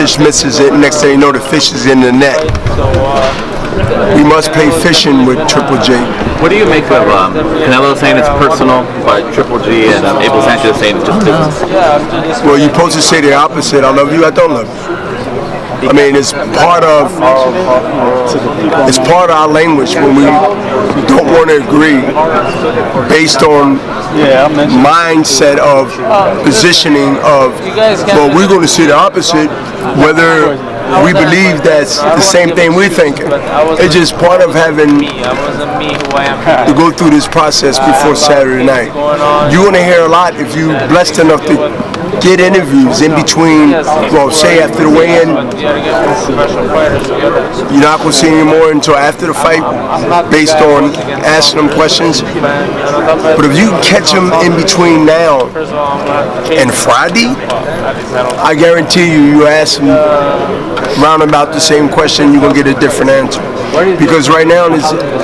fish misses it. Next thing you know, the fish is in the net. We must pay fishing with Triple G. What do you make of Canelo saying it's personal, but Triple G and Abel Sanchez saying it's just business? Well, you're supposed to say the opposite. I love you, I don't love you. I mean, it's part of our language when we don't want to agree based on mindset of positioning of, well, we're going to see the opposite, whether we believe that's the same thing we're thinking. It's just part of having to go through this process before Saturday night. You're going to hear a lot if you're blessed enough to get interviews in between, well, say after the weigh-in. You're not going to see any more until after the fight based on asking them questions. But if you catch them in between now and Friday, I guarantee you ask them round about the same question, you're going to get a different answer. Because right now,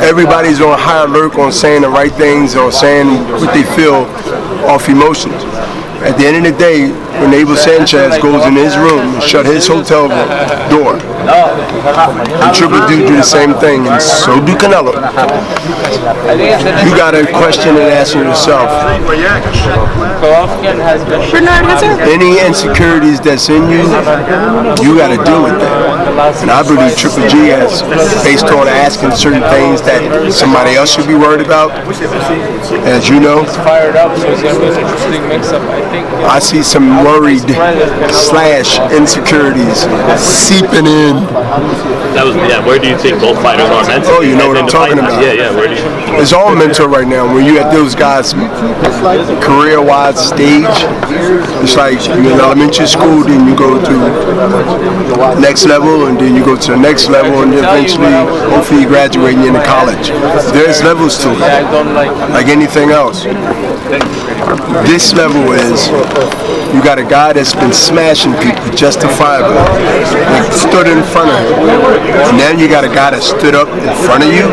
everybody's on high alert on saying the right things or saying what they feel off emotions. At the end of the day, when Abel Sanchez goes in his room and shut his hotel door, and Triple D do the same thing, and so do Canelo. You got to question and ask yourself, any insecurities that's in you, you got to deal with that. And I believe Triple G has, based on asking certain things that somebody else should be worried about. As you know, I see some worried / insecurities seeping in. Where do you think both fighters are mentally? Oh, you know what I'm talking about. Yeah, where do you? It's all mental right now. When you at those guys' career-wide stage, it's like you're in elementary school, then you go to next level, and then you go to the next level, and then eventually, hopefully, you graduate and you're into college. There's levels to it, like anything else. This level is, you got a guy that's been smashing people justifiably, like stood in front of him, and then you got a guy that stood up in front of you.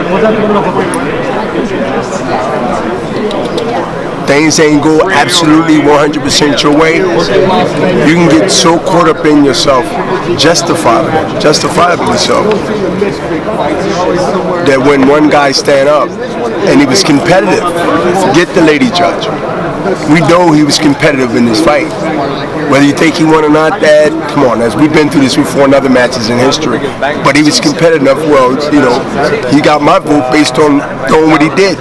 Things ain't go absolutely 100% your way. You can get so caught up in yourself, justifiably so, that when one guy stand up and he was competitive, forget the lady judge. We know he was competitive in this fight. Whether you think he won or not, Dad, come on, as we've been through this before in other matches in history. But he was competitive enough, well, you know, he got my vote based on doing what he did.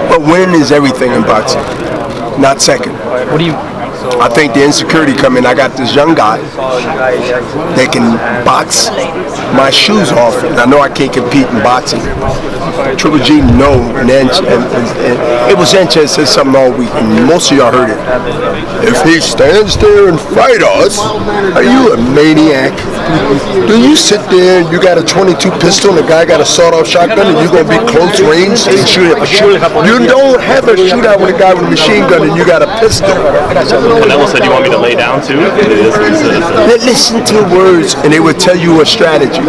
But winning is everything in boxing, not second. What do you? I think the insecurity come in. I got this young guy that can box my shoes off, and I know I can't compete in boxing. Triple G, no, and Abel Sanchez said something all week, and most of y'all heard it. If he stands there and fight us, are you a maniac? Do you sit there and you got a .22 pistol and the guy got a sawed-off shotgun and you're going to be close range and shoot at You don't have a shootout with a guy with a machine gun and you got a pistol. Canelo said, you want me to lay down too? They listen to words and they will tell you a strategy.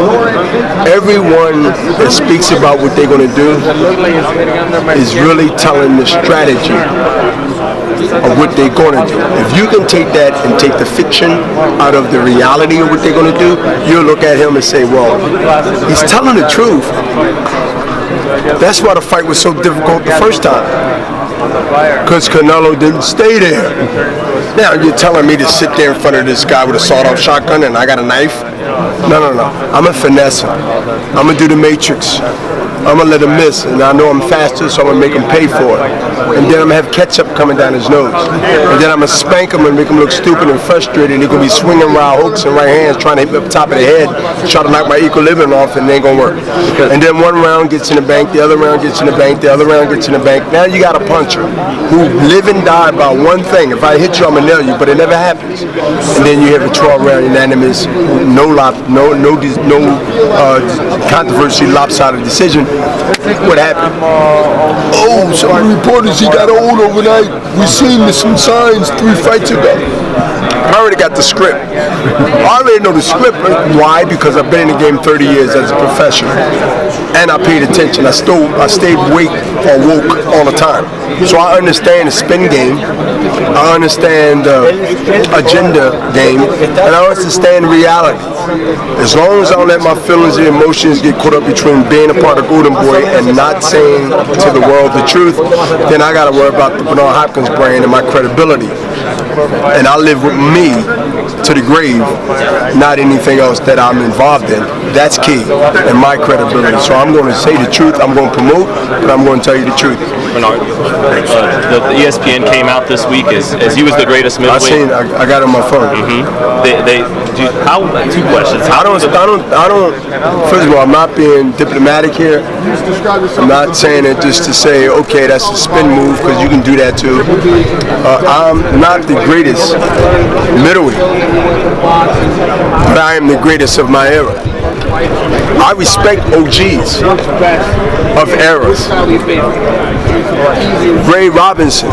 Everyone that speaks about what they're going to do is really telling the strategy of what they're going to do. If you can take that and take the fiction out of the reality of what they're going to do, you'll look at him and say, well, he's telling the truth. That's why the fight was so difficult the first time, because Canelo didn't stay there. Now you're telling me to sit there in front of this guy with a sawed-off shotgun and I got a knife? No. I'm a finesse. I'm going to do the matrix. I'm going to let him miss, and I know I'm faster, so I'm going to make him pay for it. And then I'm going to have ketchup coming down his nose. And then I'm going to spank him and make him look stupid and frustrated, and he's going to be swinging right hooks and right hands trying to hit me up the top of the head, try to knock my equilibrium off, and it ain't going to work. And then one round gets in the bank, the other round gets in the bank, the other round gets in the bank. Now you got a puncher who live and die by one thing. If I hit you, I'm going to nail you, but it never happens. And then you have a 12-round unanimous, no controversy, lopsided decision. What happened? Oh, some reporters, he got old overnight. We seen some signs 3 fights ago. I already got the script. I already know the script. Why? Because I've been in the game 30 years as a professional, and I paid attention. I stayed woke all the time. So I understand the spin game. I understand the agenda game, and I understand reality. As long as I don't let my feelings and emotions get caught up between being a part of Golden Boy and not saying to the world the truth, then I got to worry about the Bernard Hopkins brand and my credibility. And I live with me to the grave, not anything else that I'm involved in. That's key, and my credibility. So I'm going to say the truth. I'm going to promote, but I'm going to tell you the truth. Bernard, the ESPN came out this week as you was the greatest middleweight. I got it on my phone. Two questions. I don't. First of all, I'm not being diplomatic here. I'm not saying it just to say, okay, that's a spin move, because you can do that too. I'm not the greatest middleweight, but I am the greatest of my era. I respect OGs of eras. Ray Robinson,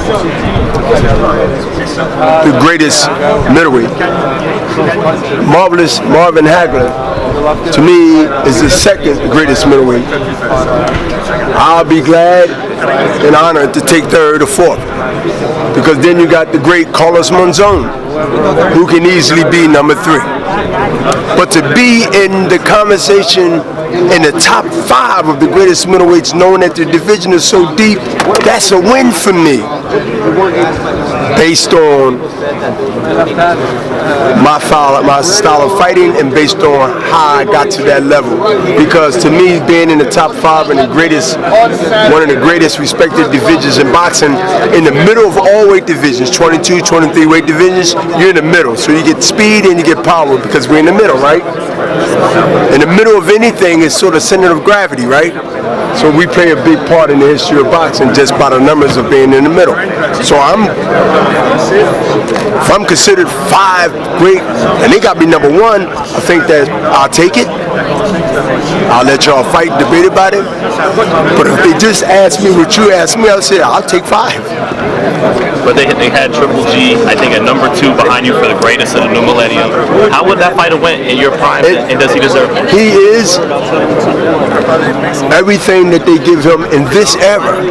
the greatest middleweight. Marvelous Marvin Hagler, to me, is the second greatest middleweight. I'll be glad and honored to take third or fourth, because then you got the great Carlos Monzon, who can easily be number 3. But to be in the conversation in the top 5 of the greatest middleweights, knowing that the division is so deep, that's a win for me. Based on my style of fighting, and based on how I got to that level. Because to me, being in the top 5 in the greatest, one of the greatest respected divisions in boxing, in the middle of all weight divisions, 22, 23 weight divisions, you're in the middle. So you get speed and you get power, because we're in the middle, right? In the middle of anything is sort of center of gravity, right? So we play a big part in the history of boxing just by the numbers of being in the middle. So if I'm considered 5 great, and they got me number 1, I think that I'll take it. I'll let y'all fight and debate about it. But if they just ask me what you asked me, I'll say I'll take 5. But they had Triple G, I think, at number 2 behind you for the greatest of the new millennium. How would that fight have went in your prime, and does he deserve it? He is everything that they give him in this era.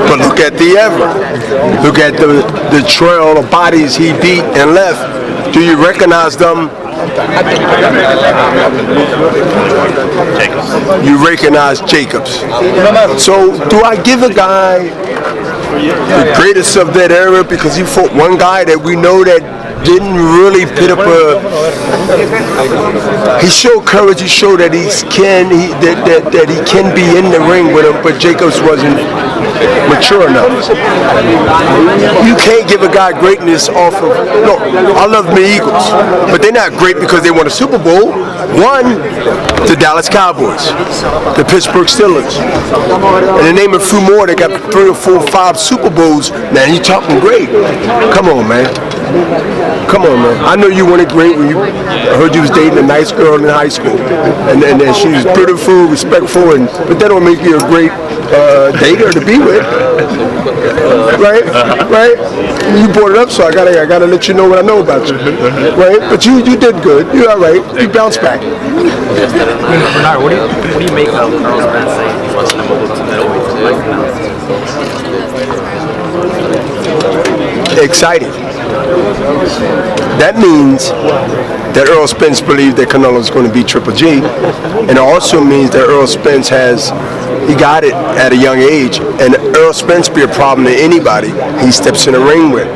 But look at the era. Look at the trail of bodies he beat and left. Do you recognize them? Jacobs. You recognize Jacobs. So do I give a guy the greatest of that era because he fought one guy that we know that didn't really put up he showed courage, he showed that he can be in the ring with him, but Jacobs wasn't mature enough. You can't give a guy greatness off of, no, I love my Eagles, but they're not great because they won a Super Bowl. One, the Dallas Cowboys, the Pittsburgh Steelers, and to name a few more, they got 3 or 4 or 5 Super Bowls. Man, you talking great. Come on, man. Come on, man. I know you wanted great when I heard you was dating a nice girl in high school, and she was beautiful, respectful, but that don't make you a great dater to be with, right? Right? You brought it up, so I gotta let you know what I know about you, right? But you did good. You all right? You bounced back. Bernard, what do you make of Carlos Bennett saying he wants to move to middleweight? Excited. That means that Earl Spence believed that Canelo is going to beat Triple G, and it also means that Earl Spence he got it at a young age, and Earl Spence be a problem to anybody he steps in the ring with.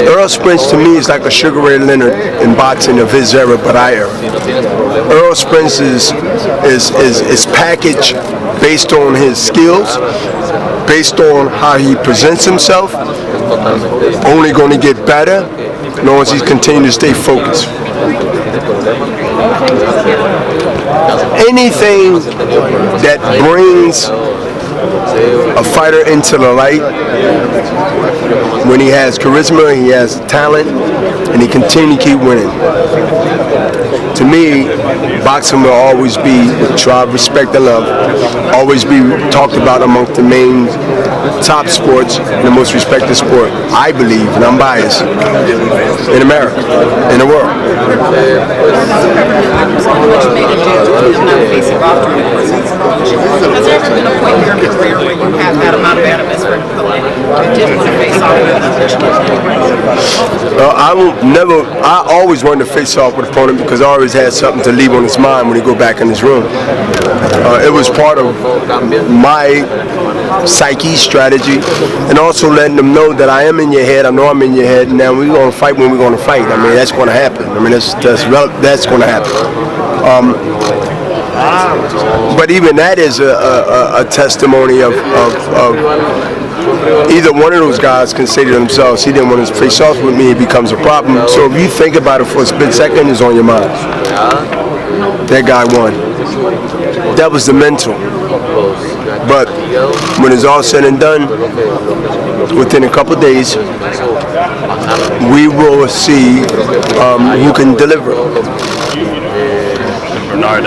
Earl Spence to me is like a Sugar Ray Leonard in boxing of his era, but our era. Earl Spence is packaged based on his skills, based on how he presents himself, only going to get better as long as he continues to stay focused. Anything that brings a fighter into the light, when he has charisma, he has talent, and he continues to keep winning. to me, boxing will always be tribe, respect, and love. Always be talked about amongst the main top sports and the most respected sport, I believe, and I'm biased, in America, in the world. Has there ever been a point in your career where you have that amount of animus for an opponent you did want to face off with? I always wanted to face off with an opponent because I always had something to leave on his mind when he go back in his room. It was part of my psyche, strategy, and also letting them know that I am in your head. I know I'm in your head, and now we're going to fight when we're going to fight. I mean, that's going to happen. I mean, that's going to happen. But even that is a testimony of either one of those guys can say to themselves, he didn't want to face off with me, it becomes a problem. So if you think about it for a split second, it's on your mind. That guy won. That was the mental. But when it's all said and done, within a couple of days, we will see who can deliver. Bernard,